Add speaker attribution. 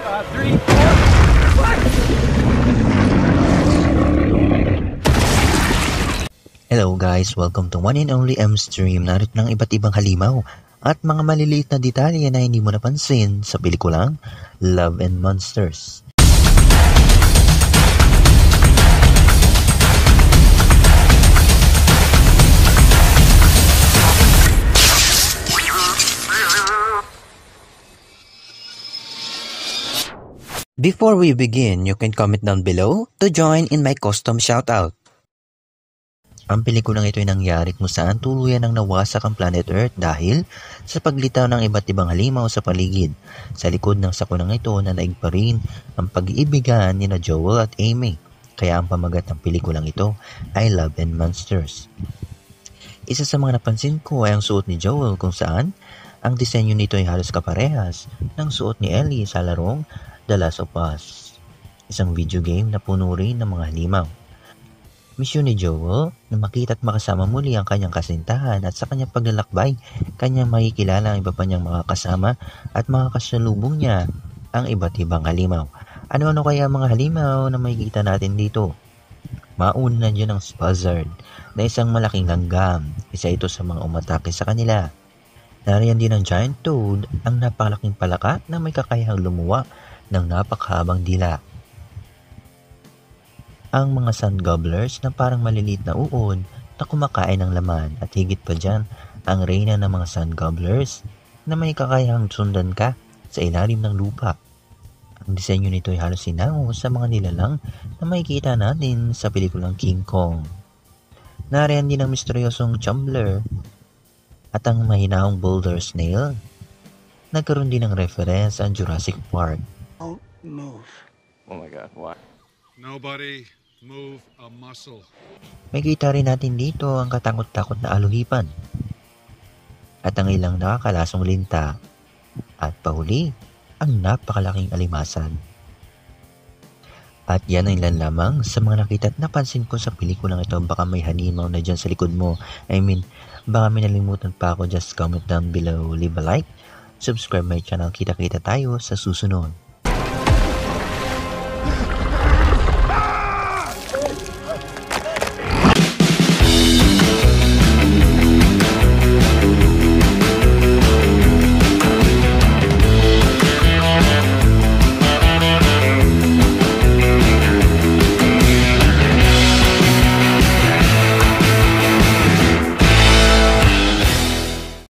Speaker 1: 3, 4, what?
Speaker 2: Hello guys, welcome to One and Only M Stream. Narito ng iba't ibang halimaw at mga maliliit na detalye na hindi mo napansin sa pelikulang Love and Monsters. Before we begin, you can comment down below to join in my custom shoutout. Ang pelikulang ito ay nangyari kung saan tuluyan ang nawasak ang planet Earth dahil sa paglitaw ng iba't ibang halimaw sa paligid. Sa likod ng sakunang ito na naig pa rin ang pag-iibigan ni na Joel at Amy. Kaya ang pamagat ng pelikulang ito ay Love and Monsters. Isa sa mga napansin ko ay ang suot ni Joel kung saan ang disenyo nito ay halos kaparehas ng suot ni Ellie sa larong The Last of Us, isang video game na puno rin ng mga halimaw. Misyon ni Joel na makita at makasama muli ang kanyang kasintahan at sa kanyang paglalakbay, kanyang makikilala ang iba pa niyang mga kasama at makakasalubong niya ang iba't ibang halimaw. Ano-ano kaya mga halimaw na makikita natin dito? Mauna dyan ang Spazzard na isang malaking langgam, isa ito sa mga umatake sa kanila. Nariyan din ang Giant Toad, ang napakalaking palaka na may kakayahang lumuwa ng napakahabang dila. Ang mga Sand Gobblers na parang maliliit na uod na kumakain ng laman at higit pa dyan ang reyna ng mga Sand Gobblers na may kakayahang sundan ka sa ilalim ng lupa. Ang disenyo nito ay halos sinango sa mga nilalang na makikita natin sa pelikulang King Kong. Nariyan din ang misteryosong Chumbler at ang mahinahong Boulder Snail. Nagkaroon din ng reference ang Jurassic Park.
Speaker 3: Don't move.
Speaker 1: Oh my God, why?
Speaker 3: Nobody move a muscle.
Speaker 2: May kita rin natin dito ang katakot-takot na aluhipan at ang ilang nakakalasong linta at pahuli ang napakalaking alimasan. At yan ang ilan lamang sa mga nakita at napansin ko sa pelikulang ito. Baka may halimaw na dyan sa likod mo. Baka may nalimutan pa ako. Just comment down below, leave a like, subscribe my channel. Kita-kita tayo sa susunod.